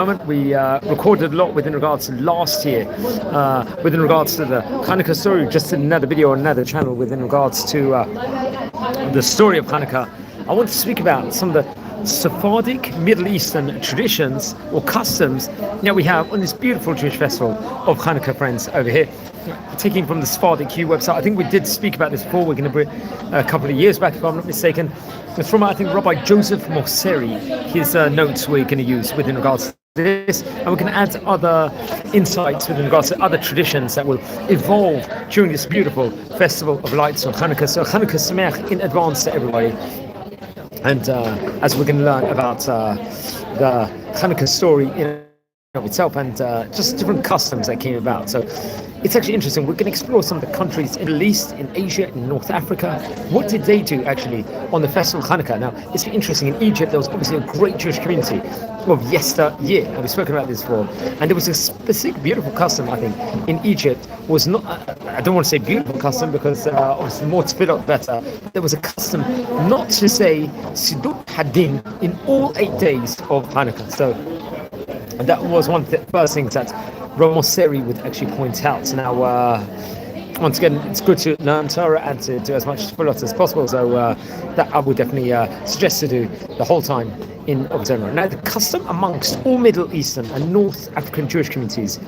moment. We recorded a lot within regards to last year, within regards to the Hanukkah story. Just did another video on another channel within regards to the story of Hanukkah. I want to speak about some of the Sephardic Middle Eastern traditions or customs that we have on this beautiful Jewish festival of Hanukkah, friends, over here. Taking from the Sephardic Q website. I think we did speak about this before. We're going to bring a couple of years back, if I'm not mistaken. It's from, I think, Rabbi Joseph Mosseri. His notes we're going to use within regards to this, and we're going to add other insights within regards to other traditions that will evolve during this beautiful festival of lights on Hanukkah. So Hanukkah Sameach in advance to everybody. And as we're going to learn about the Hanukkah story in of itself and just different customs that came about. So it's actually interesting. We're going to explore some of the countries in the Middle East, in Asia, in North Africa. What did they do actually on the festival of Hanukkah? Now, it's interesting. In Egypt, there was obviously a great Jewish community of yesteryear, and we've spoken about this before. And there was a specific beautiful custom, I think, in Egypt. Was not, I don't want to say beautiful custom because obviously more tefillot better. There was a custom not to say Sidut Hadin in all 8 days of Hanukkah. So and that was one of the first things that Ramoseri would actually point out. Now, once again, it's good to learn Torah and to do as much tefillot as possible. So that I would definitely suggest to do the whole time in October. Now, the custom amongst all Middle Eastern and North African Jewish communities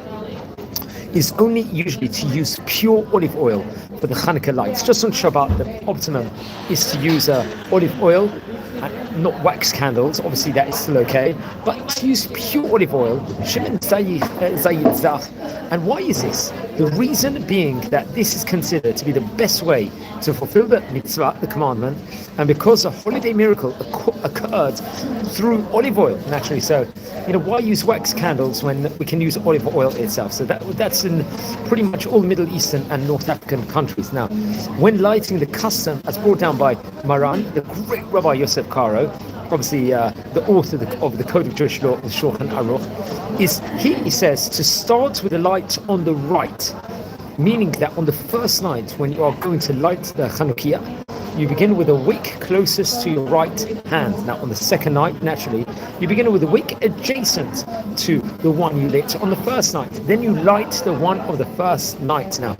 is only usually to use pure olive oil for the Hanukkah lights. Just on Shabbat, the optimum is to use olive oil, and not wax candles. Obviously, that is still okay, but to use pure olive oil. And why is this? The reason being that this is considered to be the best way to fulfill the mitzvah, the commandment, and because a holiday miracle occurred through olive oil, naturally. So, why use wax candles when we can use olive oil itself? So that's in pretty much all Middle Eastern and North African countries. Now, when lighting, the custom, as brought down by Maran, the great Rabbi Yosef Karo, obviously the author of the Code of Jewish Law, the Shulchan Aruch, is he says to start with the light on the right, meaning that on the first night when you are going to light the Chanukiah, you begin with a wick closest to your right hand. Now, on the second night, naturally, you begin with a wick adjacent to the one you lit on the first night. Then you light the one of the first night. Now,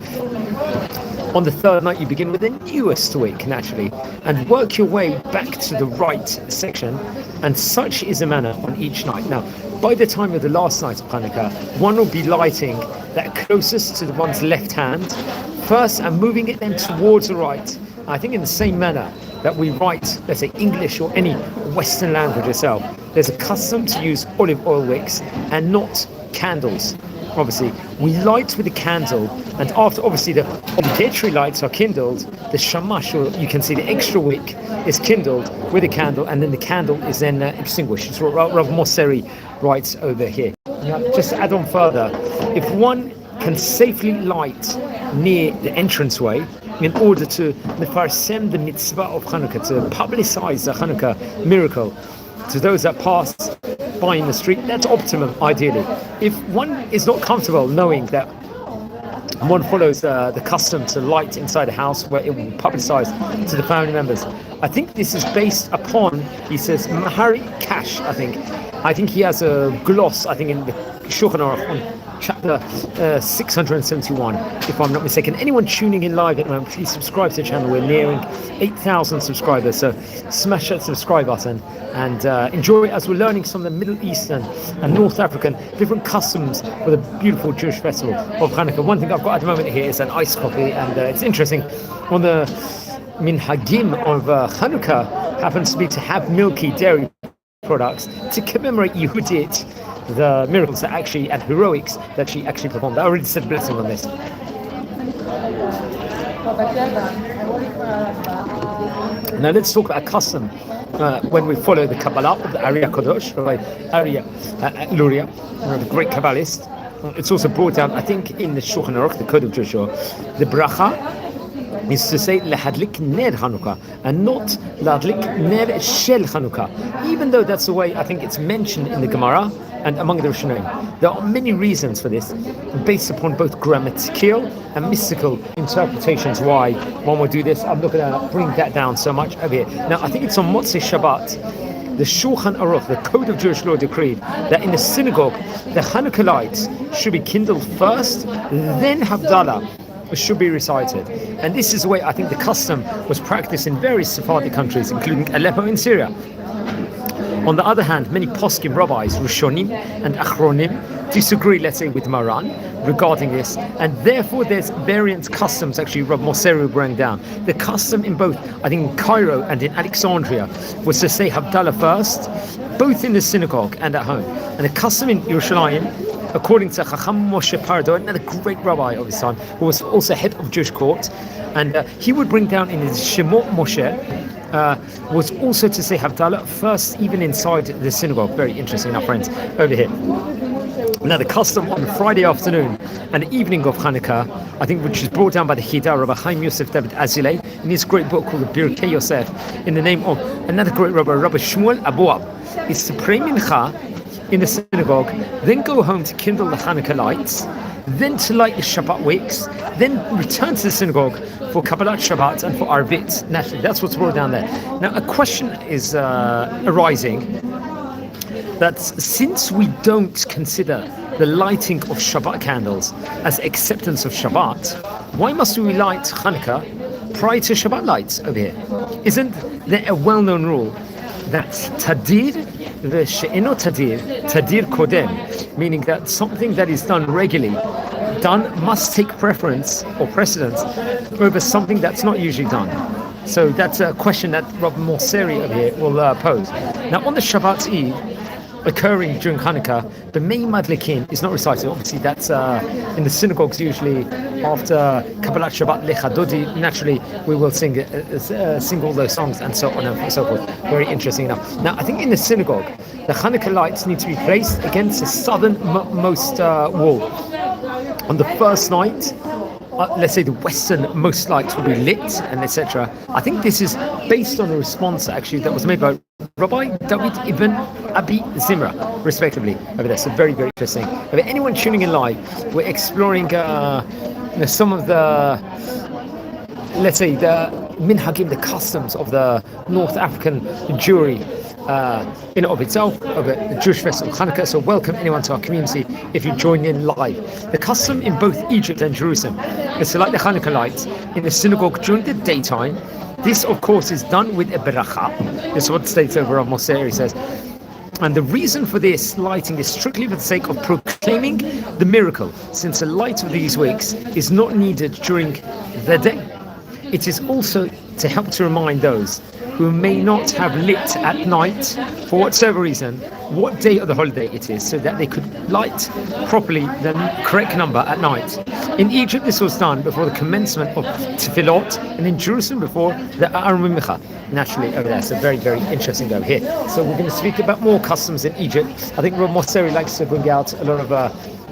on the third night, you begin with the newest wick, naturally, and work your way back to the right section. And such is the manner on each night. Now, by the time of the last night of Hanukkah, one will be lighting that closest to the one's left hand first and moving it then towards the right. I think in the same manner that we write, let's say, English or any Western language itself, there's a custom to use olive oil wicks and not candles. Obviously, we light with a candle, and after obviously the obligatory lights are kindled, the shamash, or you can see the extra wick, is kindled with a candle, and then the candle is then extinguished. It's what Rav Mosseri writes over here. Now, just to add on further, if one can safely light near the entranceway, in order to mefarsem the mitzvah of Hanukkah, to publicize the Hanukkah miracle to those that pass by in the street, that's optimum, ideally. If one is not comfortable knowing that one follows the custom to light inside a house where it will be publicized to the family members, I think this is based upon, he says, Mahari Kash, I think he has a gloss, I think, in the Shulchan Aruch on chapter 671, if I'm not mistaken. Anyone tuning in live at the moment, please subscribe to the channel. We're nearing 8,000 subscribers, so smash that subscribe button and enjoy as we're learning some of the Middle Eastern and North African different customs for the beautiful Jewish festival of Hanukkah. One thing I've got at the moment here is an iced coffee, and it's interesting. One of the minhagim of Hanukkah happens to be to have milky dairy products to commemorate Yehudit, the miracles that actually and heroics that she actually performed. I already said blessing on this. Now let's talk about custom when we follow the Kabbalah of the Arya Kodosh, Arya Luria, the great Kabbalist. It's also brought down, I think, in the Shulchan Aruch, the Code of Jewish Law, the bracha is to say lehadlik ner Hanukkah and not lahadlik ner shel Hanukkah, even though that's the way I think it's mentioned in the Gemara and among the Rishonim. There are many reasons for this, based upon both grammatical and mystical interpretations why one would do this. I'm not going to bring that down so much over here. Now, I think it's on Motzei Shabbat the Shulchan Aruch, the Code of Jewish Law, decreed that in the synagogue, the Hanukkah lights should be kindled first, then Havdalah should be recited. And this is the way I think the custom was practiced in various Sephardi countries, including Aleppo in Syria. On the other hand, many poskim rabbis, Rishonim and Achronim, disagree, let's say, with Maran regarding this, and therefore there's variant customs. Actually, Rav Moseri bring down the custom in both, I think, in Cairo and in Alexandria, was to say Havdalah first, both in the synagogue and at home. And the custom in Yerushalayim, according to Chacham Moshe Pardo, another great rabbi of his time, who was also head of Jewish court, and he would bring down in his Shemot Moshe, was also to say Havdalah first, even inside the synagogue. Very interesting, our friends over here. Now, the custom on Friday afternoon and evening of Hanukkah, I think, which is brought down by the Chida, Rabbi Chaim Yosef David Azilei, in his great book called the Birkei Yosef, in the name of another great rabbi, Rabbi Shmuel Abuab, is to pray mincha in the synagogue, then go home to kindle the Hanukkah lights, then to light the Shabbat wicks, then return to the synagogue for Kabbalat Shabbat and for Arvit. Naturally, that's what's brought down there. Now, a question is arising that since we don't consider the lighting of Shabbat candles as acceptance of Shabbat, why must we light Hanukkah prior to Shabbat lights over here? Isn't there a well-known rule that tadir v'she'eno tadir kodem, meaning that something that is done regularly, must take preference or precedence over something that's not usually done? So that's a question that Rabbi Moseri over here will pose. Now, on the Shabbat Eve, occurring during Hanukkah, the main Madlikin is not recited. Obviously, that's in the synagogues usually after Kabbalat Shabbat Lechadodi. Naturally, we will sing all those songs and so on and so forth. Very interesting enough. Now, I think in the synagogue, the Hanukkah lights need to be placed against the southernmost wall. On the first night, let's say the westernmost lights will be lit and etc. I think this is based on a response actually that was made by Rabbi David Ibn Abi Zimra, respectively, over there. So very, very interesting. If anyone tuning in live, we're exploring some of the, let's say, the minhagim, the customs of the North African Jewry in of itself, of the Jewish festival of Hanukkah. So welcome anyone to our community if you join in live. The custom in both Egypt and Jerusalem is to light the Hanukkah lights in the synagogue during the daytime. This, of course, is done with a beracha. This is what states over Rav Moseri says. And the reason for this lighting is strictly for the sake of proclaiming the miracle, since the light of these wicks is not needed during the day. It is also to help to remind those who may not have lit at night, for whatsoever reason, what day of the holiday it is, so that they could light properly the correct number at night. In Egypt, this was done before the commencement of Tefillot, and in Jerusalem before the Arum Mincha. Naturally, over there, so very, very interesting over here. So we're going to speak about more customs in Egypt. I think Rav Moseri likes to bring out a lot of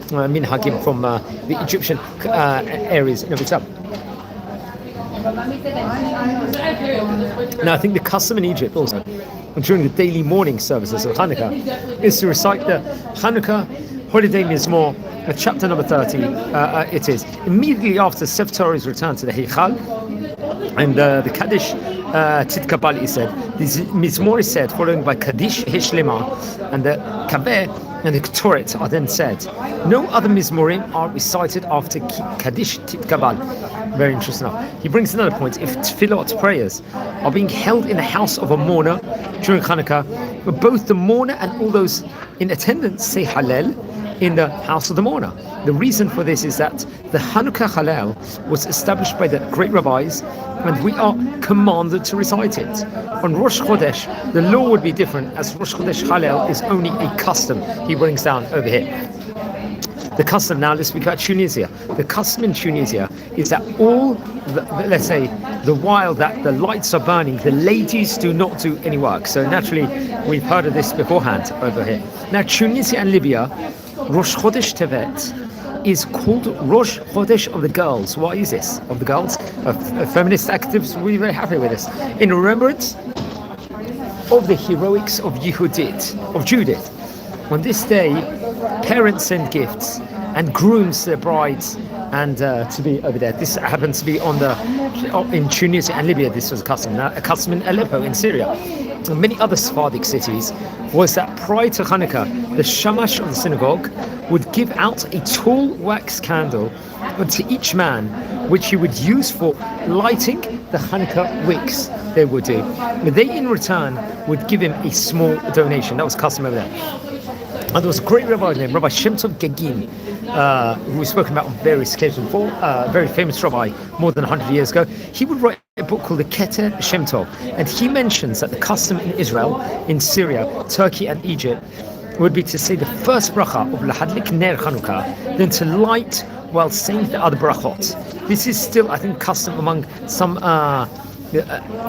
minhagim from the Egyptian areas in of itself. Now, I think the custom in Egypt also, during the daily morning services of Hanukkah, is to recite the Hanukkah Holiday Mizmor, chapter number 30. It is immediately after Sefer Torah is returned to the Heichal, and the Kaddish Titkabal is said. This Mizmor is said, following by Kaddish Hishlema, and the Kabeh and the Ktoret are then said. No other Mizmorim are recited after Kaddish Titkabal. Very interesting enough. He brings another point. If tefillot prayers are being held in the house of a mourner during Hanukkah, both the mourner and all those in attendance say Hallel in the house of the mourner. The reason for this is that the Hanukkah Hallel was established by the great rabbis, and we are commanded to recite it. On Rosh Chodesh, the law would be different, as Rosh Chodesh Hallel is only a custom. He brings down over here. The custom now, let's speak about Tunisia. The custom in Tunisia is that let's say, the while that the lights are burning, the ladies do not do any work. So naturally, we've heard of this beforehand over here. Now, Tunisia and Libya, Rosh Chodesh Tevet is called Rosh Chodesh of the girls. Why is this? Of the girls? Feminist activists will be very happy with this. In remembrance of the heroics of Judith. On this day, parents send gifts and grooms their brides and to be over there. This happens to be in Tunisia and Libya. This was a custom. Now, a custom in Aleppo in Syria. and many other Sephardic cities, was that prior to Hanukkah, the shamash of the synagogue would give out a tall wax candle to each man, which he would use for lighting the Hanukkah wicks they would do. They, in return, would give him a small donation. That was custom over there. And there was a great rabbi named Rabbi Shem Tov Gagin, who we've spoken about on various occasions before, a very famous rabbi more than 100 years ago. He would write a book called the Keter Shem Tov, and he mentions that the custom in Israel, in Syria, Turkey and Egypt would be to say the first bracha of Lahadlik Ner Hanukkah, then to light while saying the other brachot. This is still, I think, custom among some,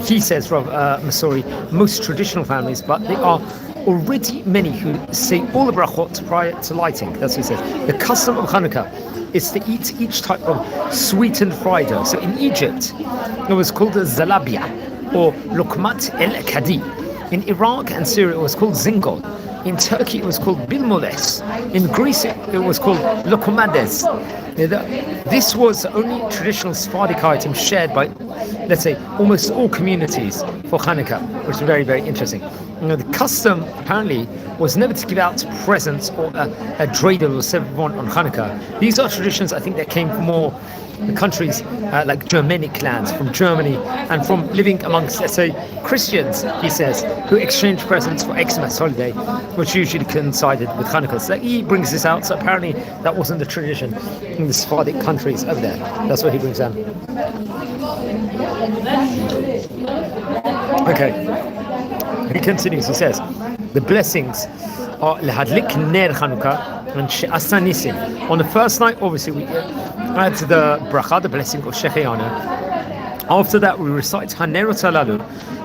he says, Masori, most traditional families, but they are already many who say all the brachot prior to lighting. That's what he says. The custom of Hanukkah is to eat each type of sweetened fried dough. So in Egypt, it was called a zalabia, or lukmat el kadi. In Iraq and Syria, it was called zingol. In Turkey, it was called bilmoles. In Greece, it was called lokomades. This was the only traditional Sephardic item shared by, let's say, almost all communities for Hanukkah, which is very, very interesting. The custom, apparently, was never to give out presents or a dreidel or everyone on Hanukkah. These are traditions, I think, that came from more the countries like Germanic lands, from Germany, and from living amongst, let's say, Christians, he says, who exchanged presents for Xmas holiday, which usually coincided with Hanukkah. So he brings this out, so apparently that wasn't the tradition in the Sephardic countries over there. That's what he brings down. Okay. He continues, he says, the blessings are Lehadlik Ner Hanukkah and She'asa Nisim. On the first night, obviously, we add the bracha, the blessing of Shechianu. After that, we recite Hanerot Halalu,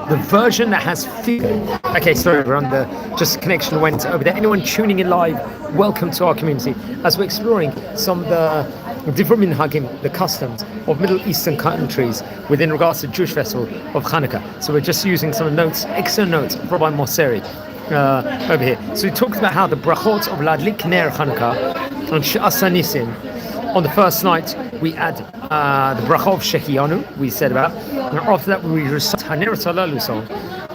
the version that has figure. Okay, sorry, we're on the just connection went over there. Anyone tuning in live, welcome to our community as we're exploring some of the different minhagim, the customs of Middle Eastern countries within regards to Jewish festival of Hanukkah. So we're just using some notes, extra notes from Rabbi Moseri over here. So he talks about how the brachot of Ladlik Ner Hanukkah and She'asa Nisim. On the first night, we add the bracha of Shechianu, we said about, and after that we recite Hanerot Halalu song,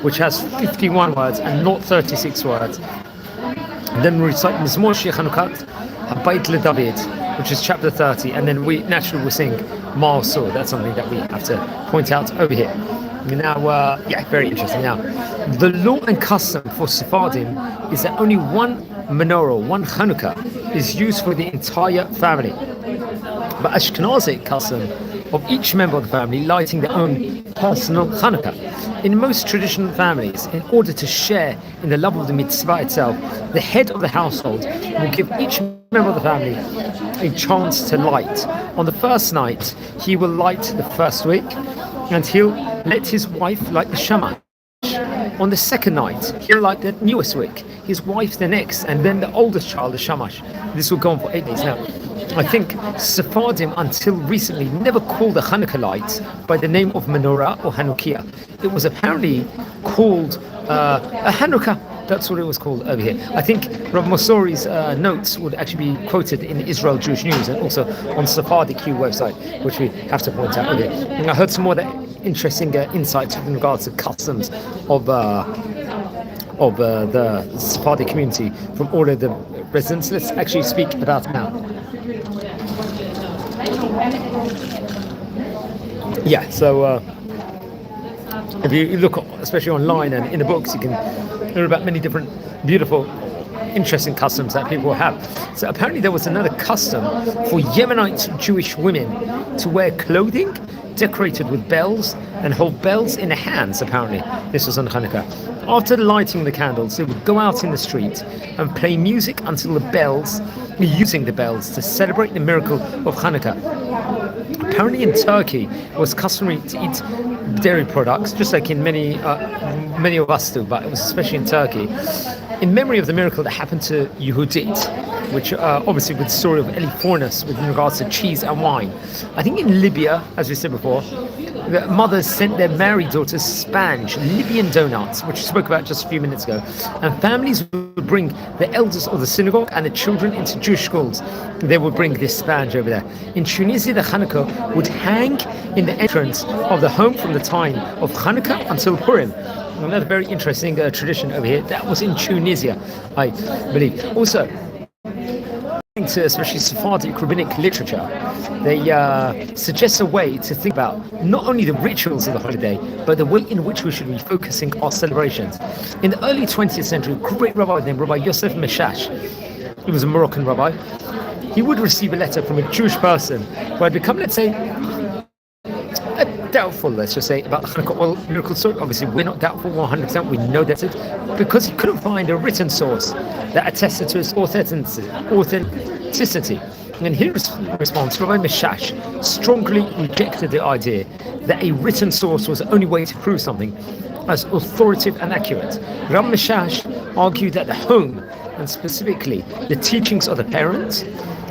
which has 51 words and not 36 words. And then we recite Mizmor Shechanukat Habayit LeDavid, which is chapter 30, and then we naturally will sing Ma'asor. That's something that we have to point out over here. Now, very interesting. Now, the law and custom for Sephardim is that only one menorah, one Hanukkah, is used for the entire family. But Ashkenazic custom of each member of the family lighting their own personal Hanukkah. In most traditional families, in order to share in the love of the mitzvah itself, the head of the household will give each member of the family a chance to light. On the first night, he will light the first wick, and he'll let his wife light the shamash. On the second night, he'll light the newest wick, his wife the next, and then the oldest child, the shamash. This will go on for 8 days. Now, I think Sephardim until recently never called the Hanukkah lights by the name of menorah or Hanukkah. It was apparently called a Hanukkah. That's what it was called over here. I think Rav Mosori's notes would actually be quoted in Israel Jewish News and also on Sephardi Q website, which we have to point out. Okay, and I heard some more interesting insights in regards to customs of the Sephardi community from all of the residents. Let's actually speak about it now. Yeah, so if you look, especially online and in the books, you can learn about many different beautiful, interesting customs that people have. So apparently there was another custom for Yemenite Jewish women to wear clothing decorated with bells and hold bells in their hands. Apparently this was on Hanukkah. After lighting the candles, they would go out in the street and play music until using the bells to celebrate the miracle of Hanukkah. Apparently in Turkey, it was customary to eat dairy products, just like in many of us do, but it was especially in Turkey, in memory of the miracle that happened to Yehudit, which obviously with the story of Eliphornus with regards to cheese and wine. I think in Libya, as we said before, the mothers sent their married daughters sponge, Libyan donuts, which we spoke about just a few minutes ago, and families would bring the elders of the synagogue and the children into Jewish schools. They would bring this sponge over there. In Tunisia, the Hanukkah would hang in the entrance of the home from the time of Hanukkah until Purim. another very interesting tradition over here. That was in Tunisia, I believe. Also, to especially Sephardic rabbinic literature, they suggest a way to think about not only the rituals of the holiday, but the way in which we should be focusing our celebrations. In the early 20th century, a great rabbi named Rabbi Yosef Meshash, he was a Moroccan rabbi, he would receive a letter from a Jewish person who had become, let's say, doubtful, let's just say, about the Hanukkah oil miracle story. Obviously, we're not doubtful 100%, we know that's it, because he couldn't find a written source that attested to his authenticity. And in his response, Rabbi Meshash strongly rejected the idea that a written source was the only way to prove something as authoritative and accurate. Rabbi Meshash argued that the home, and specifically the teachings of the parents,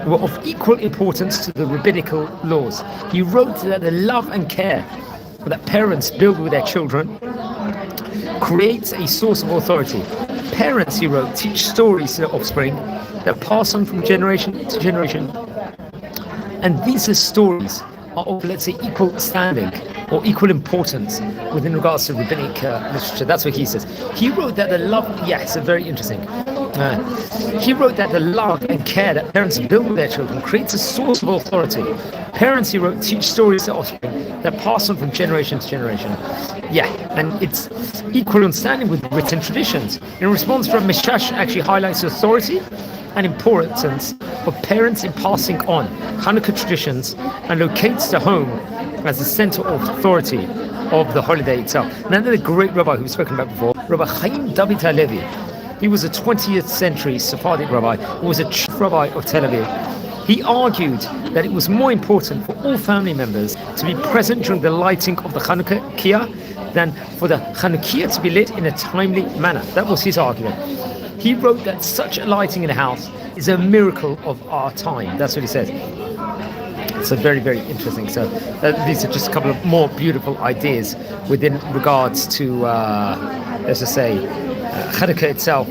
were of equal importance to the rabbinical laws. He wrote that the love and care that parents build with their children creates a source of authority. Parents, he wrote, teach stories to their offspring that pass on from generation to generation. And these stories are of, let's say, equal standing or equal importance within regards to rabbinic literature. That's what he says. He wrote that the love, yes, very interesting. He wrote that the love and care that parents build with their children creates a source of authority. Parents, he wrote, teach stories to offspring that pass on from generation to generation. Yeah, and it's equal in standing with written traditions. In response, Rabbi Meshash actually highlights the authority and importance of parents in passing on Hanukkah traditions and locates the home as the center of authority of the holiday itself. Another great rabbi who we've spoken about before, Rabbi Chaim David Halevi. He was a 20th century Sephardic rabbi who was a chief rabbi of Tel Aviv. He argued that it was more important for all family members to be present during the lighting of the Hanukkah than for the Hanukkah to be lit in a timely manner. That was his argument. He wrote that such a lighting in a house is a miracle of our time. That's what he says. So very, very interesting. So these are just a couple of more beautiful ideas within regards to, let's just say, Hanukkah itself,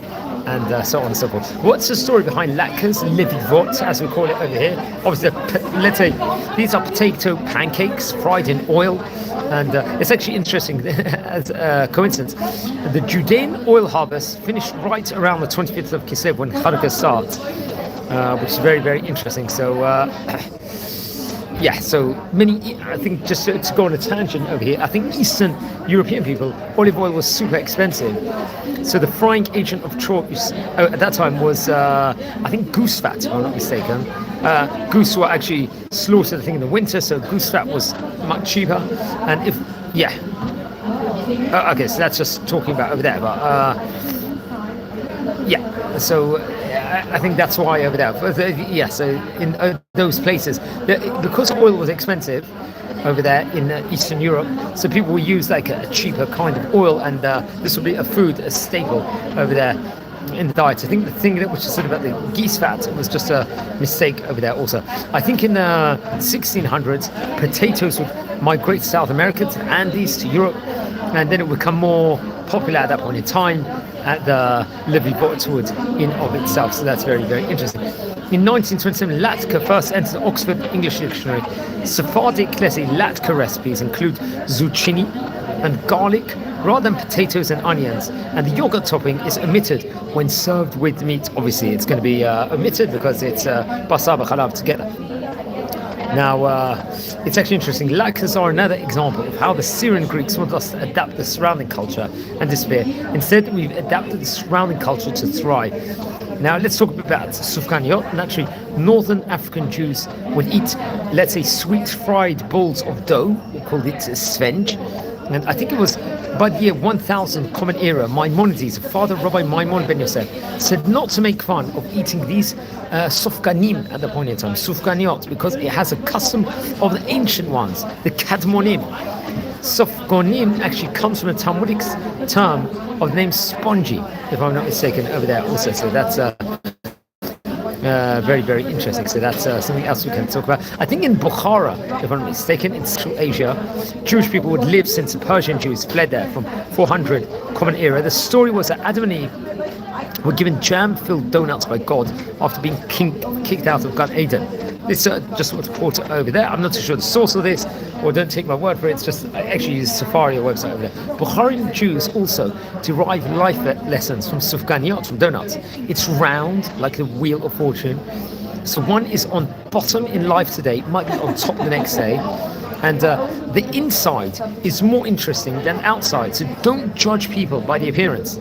and so on and so forth. What's the story behind latkes, levivot, as we call it over here? Obviously, let's say these are potato pancakes fried in oil, and it's actually interesting as a coincidence. The Judean oil harvest finished right around the 25th of Kislev when Hanukkah starts, which is very, very interesting. So. Yeah, so many, I think, just to go on a tangent over here, I think Eastern European people, olive oil was super expensive. So the frying agent of choice at that time was, I think, goose fat, if I'm not mistaken. Goose were actually slaughtered, I think, in the winter, so goose fat was much cheaper. And if, yeah. Okay, so that's just talking about over there, but yeah, so I think that's why over there. But, yeah, so in those places, because oil was expensive over there in Eastern Europe, so people will use like a cheaper kind of oil, and this will be a staple over there in the diet. I think the thing that which is said about the geese fat was just a mistake over there also. I think in the 1600s, potatoes would migrate to South America, to the Andes, to Europe, and then it would become more popular at that point in time at the Levivot wood in of itself. So that's very, very interesting. In 1927, latke first entered the Oxford English Dictionary. Sephardic, let's say, latke recipes include zucchini and garlic rather than potatoes and onions, and the yogurt topping is omitted when served with meat. Obviously, it's going to be omitted because it's basar b'chalav together. Now, it's actually interesting. Latkes are another example of how the Syrian Greeks want us to adapt the surrounding culture and despair. Instead, we've adapted the surrounding culture to thrive. Now, let's talk about sufganiyot. Naturally, northern African Jews would eat, let's say, sweet fried balls of dough. We called it svenge. And I think it was by the year 1000 Common Era, Maimonides, Father Rabbi Maimon ben Yosef, said not to make fun of eating these sufganim at the point in time, sufganiyot, because it has a custom of the ancient ones, the kadmonim. Sufganim actually comes from a Talmudic term of the name spongy, if I'm not mistaken, over there also. So that's very, very interesting. So that's something else we can talk about. I think in Bukhara, if I'm not mistaken, in Central Asia, Jewish people would live since the Persian Jews fled there from 400 Common Era. The story was that Adam and Eve were given jam-filled donuts by God after being kicked out of Gan Eden. This just what's reported over there. I'm not too sure the source of this, or don't take my word for it. It's just I actually use Sephardi website over there. Bukharian Jews also derive life lessons from sufganiyot, from donuts. It's round like the wheel of fortune. So one is on bottom in life today, might be on top the next day. And the inside is more interesting than outside. So don't judge people by the appearance.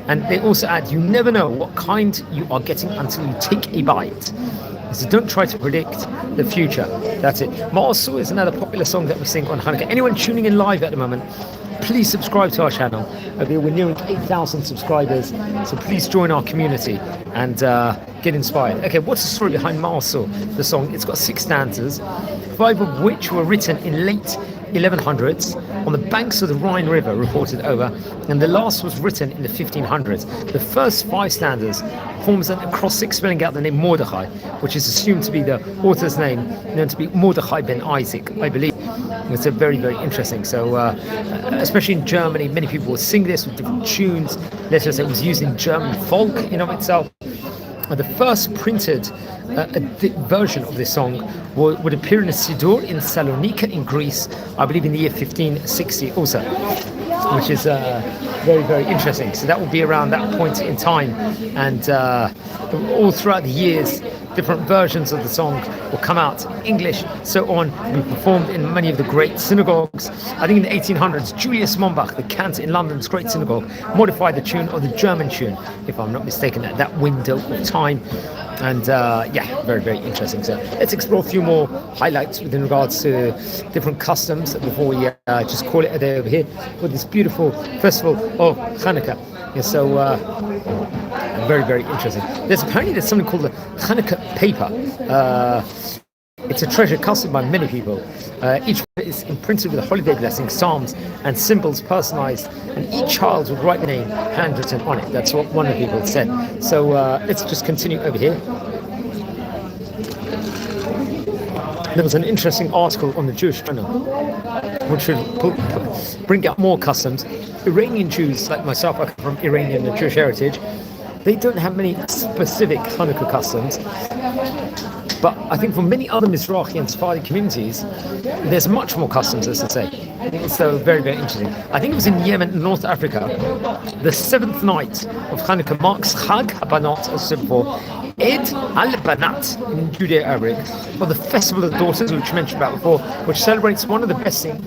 And they also add, you never know what kind you are getting until you take a bite. So don't try to predict the future. That's it. Ma'asu is another popular song that we sing on Hanukkah. Anyone tuning in live at the moment, please subscribe to our channel. We're nearing 8,000 subscribers, so please join our community and get inspired. Okay, what's the story behind Ma'asu, the song? It's got 6 stanzas, 5 of which were written in late 1100s on the banks of the Rhine River, reported over, and the last was written in the 1500s. The first 5 stanzas forms an acrostic spelling out the name Mordechai, which is assumed to be the author's name, known to be Mordechai ben Isaac, I believe. It's a very, very interesting. So, especially in Germany, many people will sing this with different tunes. Let's just say it was used in German folk in of itself. The first printed version of this song would appear in a Siddur in Salonika in Greece, I believe in the year 1560 also, which is very, very interesting. So that will be around that point in time, and all throughout the years different versions of the song will come out in English, so on, and be performed in many of the great synagogues. I think in the 1800s, Julius Mombach, the cantor in London's great synagogue, modified the tune of the German tune, if I'm not mistaken, at that window of time. And very, very interesting. So let's explore a few more highlights within regards to different customs before we just call it a day over here for this beautiful festival of Hanukkah. Yeah, so very, very interesting. There's something called the Hanukkah paper. It's a treasured custom by many people. Each is imprinted with a holiday blessing, psalms, and symbols personalized, and each child would write the name handwritten on it. That's what one of the people said. So let's just continue over here. There was an interesting article on the Jewish Journal, which should bring out more customs. Iranian Jews, like myself, I come from Iranian and Jewish heritage. They don't have many specific Hanukkah customs, but I think for many other Mizrahi and Sephardi communities, there's much more customs, as I say. So very, very interesting. I think it was in Yemen, North Africa, the 7th night of Hanukkah marks Chag HaBanot, as said before, Eid al-Banat in Judeo-Arabic, or the Festival of the Daughters, which I mentioned about before, which celebrates one of the best things,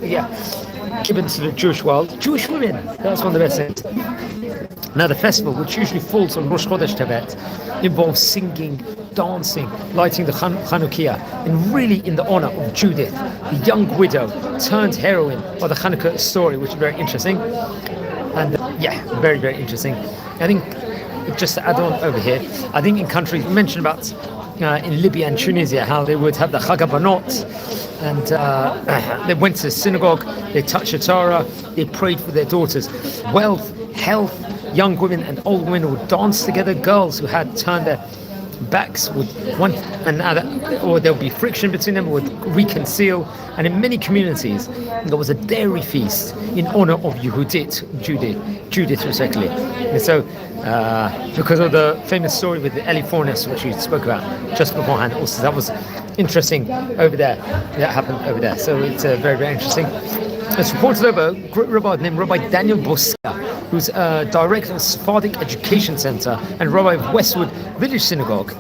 given to the Jewish world, Jewish women. That's one of the best things. Now, the festival, which usually falls on Rosh Chodesh Tevet, involves singing, dancing, lighting the Chanukiah, and really in the honor of Judith, the young widow turned heroine of the Hanukkah story, which is very interesting. And very, very interesting. I think, just to add on over here, I think in countries, we mentioned about in Libya and Tunisia, how they would have the Chag HaBanot, and they went to the synagogue, they touched the Torah, they prayed for their daughters. Wealth, health, young women and old women would dance together. Girls who had turned their backs would one another, or there would be friction between them, would reconcile. And in many communities, there was a dairy feast in honor of Judith respectively. And so, because of the famous story with the Eliphornis, which we spoke about just beforehand, also that was interesting over there. That happened over there. So it's very, very interesting. It's reported over a great rabbi named Rabbi Daniel Boska, who's director of the Sephardic Education Center and rabbi of Westwood Village Synagogue.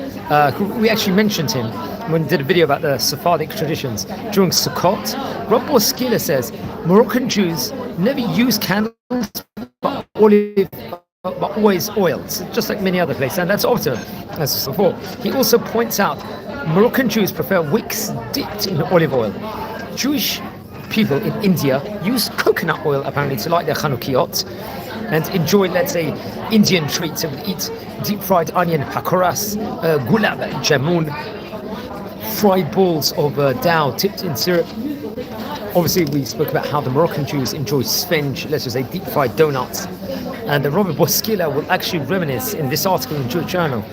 We actually mentioned him when we did a video about the Sephardic traditions during Sukkot. Rabbi Boskila says Moroccan Jews never use candles but always oil, just like many other places, and that's optimum, as before. He also points out Moroccan Jews prefer wicks dipped in olive oil. Jewish people in India use coconut oil apparently to light their Chanukiot and enjoy, let's say, Indian treats. They would eat deep fried onion, pakoras, gulab, jamun, fried balls of dough tipped in syrup. Obviously, we spoke about how the Moroccan Jews enjoy sponge, let's just say deep fried donuts. And the Robert Boskila will actually reminisce in this article in Jewish Journal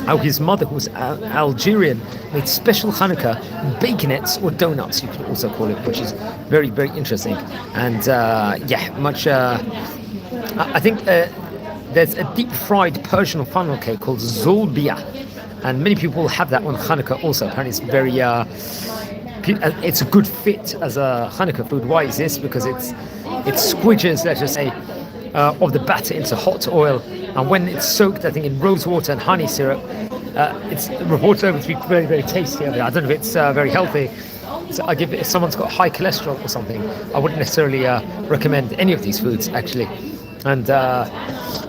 how his mother, who was Algerian, made special Hanukkah baconettes or donuts, you could also call it, which is very, very interesting. And I think there's a deep fried Persian funnel cake called zolbia, and many people have that on Hanukkah also. Apparently it's very it's a good fit as a Hanukkah food. Why is this? Because it squidges, let's just say, of the batter into hot oil, and when it's soaked, I think, in rose water and honey syrup, it's reported over to be very, very tasty. I don't know if it's very healthy. So I give it, if someone's got high cholesterol or something, I wouldn't necessarily recommend any of these foods, actually. And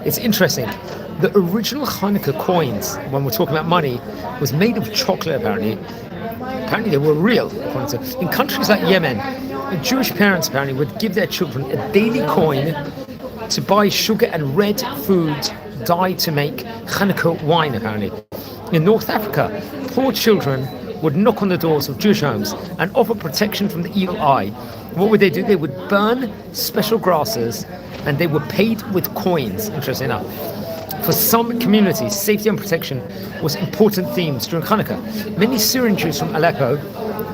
it's interesting. The original Hanukkah coins, when we're talking about money, was made of chocolate, apparently. Apparently they were real. In countries like Yemen, Jewish parents apparently would give their children a daily coin to buy sugar and red food dye to make Hanukkah wine, apparently. In North Africa, poor children would knock on the doors of Jewish homes and offer protection from the evil eye. What would they do? They would burn special grasses, and they were paid with coins, interesting enough. For some communities, safety and protection was important themes during Hanukkah. Many Syrian Jews from Aleppo,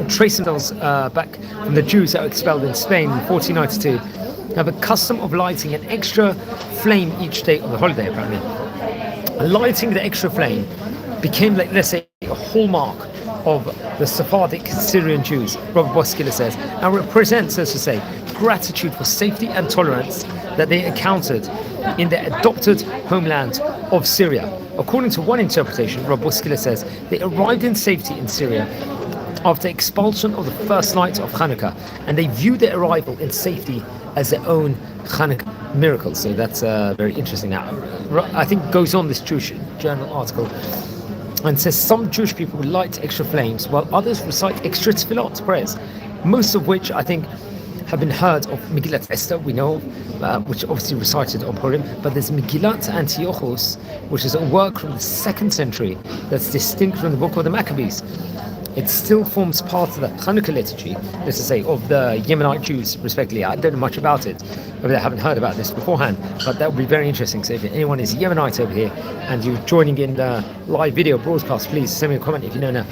trace themselves back from the Jews that were expelled in Spain in 1492, have a custom of lighting an extra flame each day of the holiday, apparently. Lighting the extra flame became, like, let's say, a hallmark of the Sephardic Syrian Jews, Robert Boskiller says, and represents, as to say, gratitude for safety and tolerance that they encountered in their adopted homeland of Syria. According to one interpretation, Rob Boskiller says, they arrived in safety in Syria after expulsion of the first night of Hanukkah, and they viewed their arrival in safety as their own Hanukkah miracle. So that's very interesting. Now, I think goes on this Jewish journal article and says some Jewish people light extra flames while others recite extra tefillot prayers, most of which I think have been heard of. Megillat Esther, we know, which obviously recited on Purim, but there's Megillat Antiochus, which is a work from the 2nd century that's distinct from the book of the Maccabees. It still forms part of the Hanukkah liturgy, let's say, of the Yemenite Jews, respectively. I don't know much about it, but I haven't heard about this beforehand, but that would be very interesting. So if anyone is Yemenite over here and you're joining in the live video broadcast, please send me a comment if you know now.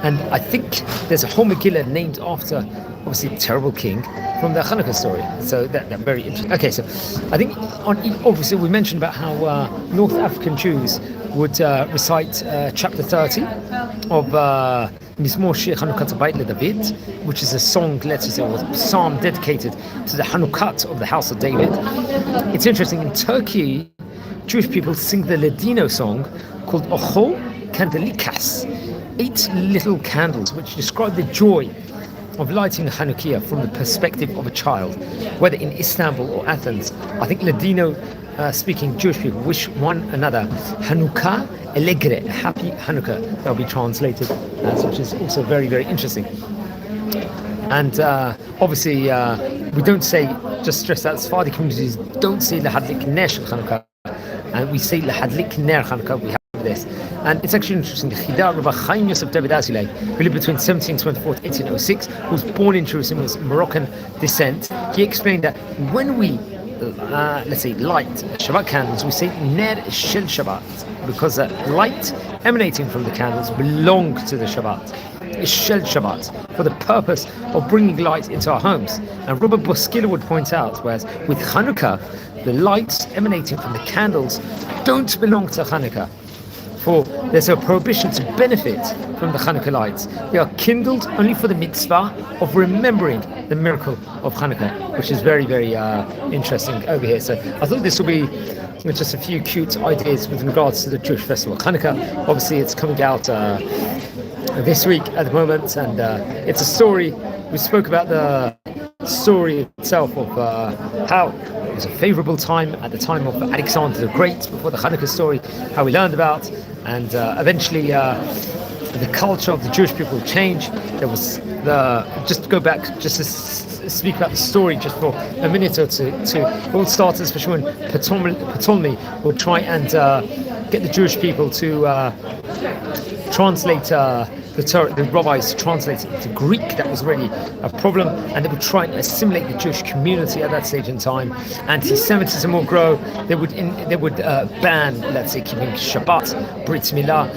And I think there's a whole Megillah named after, obviously, a terrible king from the Hanukkah story. So that's very interesting. Okay, so I think, obviously, we mentioned about how North African Jews would recite chapter 30 of Mizmor Shir Hanukkah Bayit LeDavid, which is a song, let's say, or a psalm dedicated to the Hanukkah of the house of David. It's interesting, in Turkey, Jewish people sing the Ladino song called Ocho Candelikas, 8 little candles, which describe the joy of lighting Hanukkah from the perspective of a child, whether in Istanbul or Athens. I think Ladino speaking Jewish people wish one another Hanukkah Elegre, happy Hanukkah. That'll be translated, which is also very, very interesting. And obviously, we don't say, just stress that Sephardi communities don't say Lahadlik Ner Hanukkah, and we say Lahadlik Ner Hanukkah. We have this. And it's actually interesting. The Chida Rabbi Chaim Yosef David Azulay, who lived between 1724 to 1806, who was born in Jerusalem, was Moroccan descent. He explained that when we, let's say, light Shabbat candles, we say Ner Shel Shabbat, because the light emanating from the candles belong to the Shabbat. Shel Shabbat, for the purpose of bringing light into our homes. And Robert Boskiller would point out, whereas with Hanukkah, the lights emanating from the candles don't belong to Hanukkah. For there's a prohibition to benefit from the Hanukkah lights. They are kindled only for the mitzvah of remembering the miracle of Hanukkah, which is very, very interesting over here. So I thought this will be just a few cute ideas with regards to the Jewish festival Hanukkah. Obviously, it's coming out this week at the moment, and it's a story. We spoke about the story itself of how it was a favorable time at the time of Alexander the Great, before the Hanukkah story, how we learned about, and eventually the culture of the Jewish people changed. There was just to go back, just to speak about the story just for a minute or two. It all started, especially when Ptolemy would try and get the Jewish people to translate the Torah, the rabbis to translate it into Greek. That was really a problem, and they would try and assimilate the Jewish community at that stage in time. Anti-Semitism will grow. They would ban, let's say, keeping Shabbat, Brit Milah,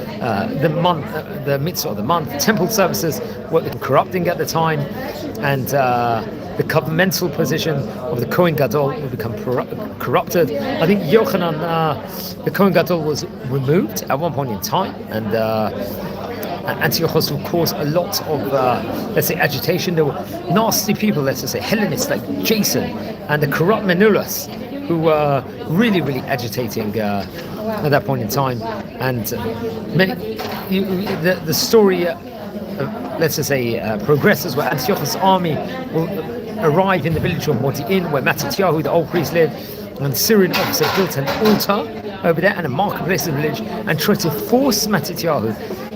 the mitzvah of the month, temple services were corrupting at the time, and the governmental position of the Kohen Gadol will become corrupted. I think Yochanan, the Kohen Gadol, was removed at one point in time, and Antiochus will cause a lot of, let's say, agitation. There were nasty people, let's just say, Hellenists like Jason and the corrupt Menelaus, who were really, really agitating at that point in time. And the story, let's just say, progresses where Antiochus' army will arrive in the village of Modi'in, where Matityahu, the old priest, lived, and the Syrian officer built an altar over there and a marketplace in the village and tried to force Matityahu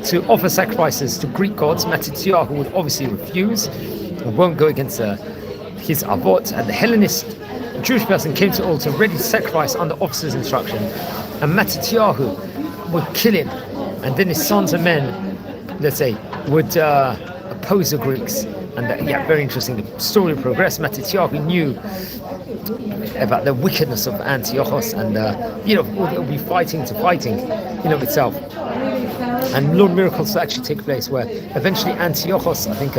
to offer sacrifices to Greek gods. Matityahu would obviously refuse and won't go against his avot, and the Hellenist Jewish person came to the altar ready to sacrifice under officer's instruction, and Matityahu would kill him, and then his sons and men, let's say, would oppose the Greeks. And very interesting. The story progressed. Matityahu knew about the wickedness of Antiochus, and it will be fighting in of itself. And Lord miracles will actually take place where eventually Antiochus, I think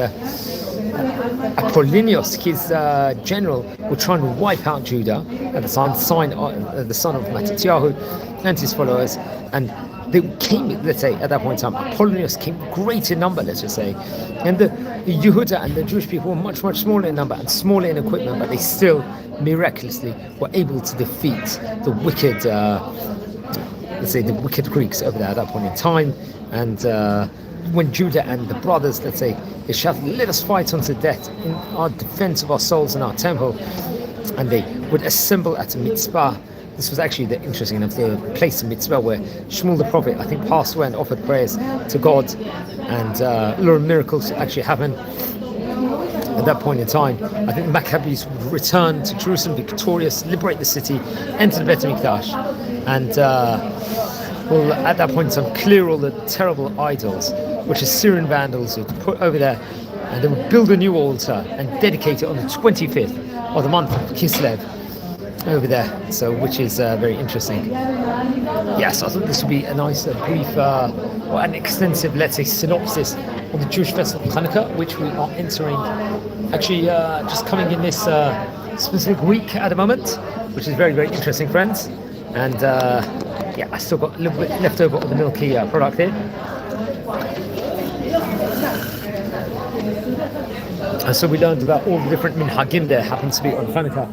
Apollonius, his general, will try and wipe out Judah at the son of Matityahu and his followers. And they came, let's say, at that point in time, Apollonius came great in number, let's just say, and the Yehuda and the Jewish people were much, much smaller in number and smaller in equipment, but they still miraculously were able to defeat the wicked, let's say, the wicked Greeks over there at that point in time. And when Judah and the brothers, let's say, they shouted, "Let us fight unto death in our defense of our souls and our temple," and they would assemble at a mitzvah. This was actually the interesting enough, the place in Mitzvah where Shmuel the prophet, I think, passed away and offered prayers to God, and a lot of miracles actually happened at that point in time. I think the Maccabees would return to Jerusalem victorious, liberate the city, enter the Beit HaMikdash, and will at that point in time clear all the terrible idols which Assyrian vandals would put over there, and they would build a new altar and dedicate it on the 25th of the month of Kislev over there, so which is very interesting. Yes, I thought this would be a nice brief or an extensive, let's say, synopsis of the Jewish festival of Hanukkah, which we are entering actually just coming in this specific week at the moment, which is very, very interesting, friends. And I still got a little bit left over of the milky product here. And so we learned about all the different minhagim there happen to be on Hanukkah,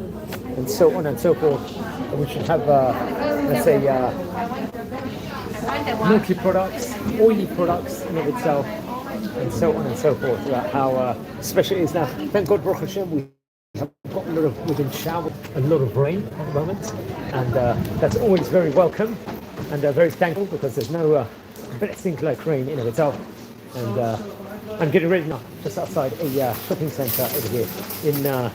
and so on and so forth. And we should have, let's say, milky products, oily products in of itself, and so on and so forth. About how special it is now. Thank God, Baruch Hashem, we have got we've been showered a lot of rain at the moment, and that's always very welcome, and very thankful, because there's no blessing like rain in of itself. And I'm getting ready now, just outside a shopping centre over here in the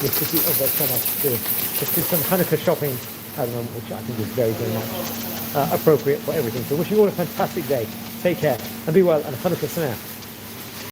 city of Beersheba to do some Hanukkah shopping at the moment, which I think is very, very much appropriate for everything. So wish you all a fantastic day. Take care and be well, and Hanukkah Sameach.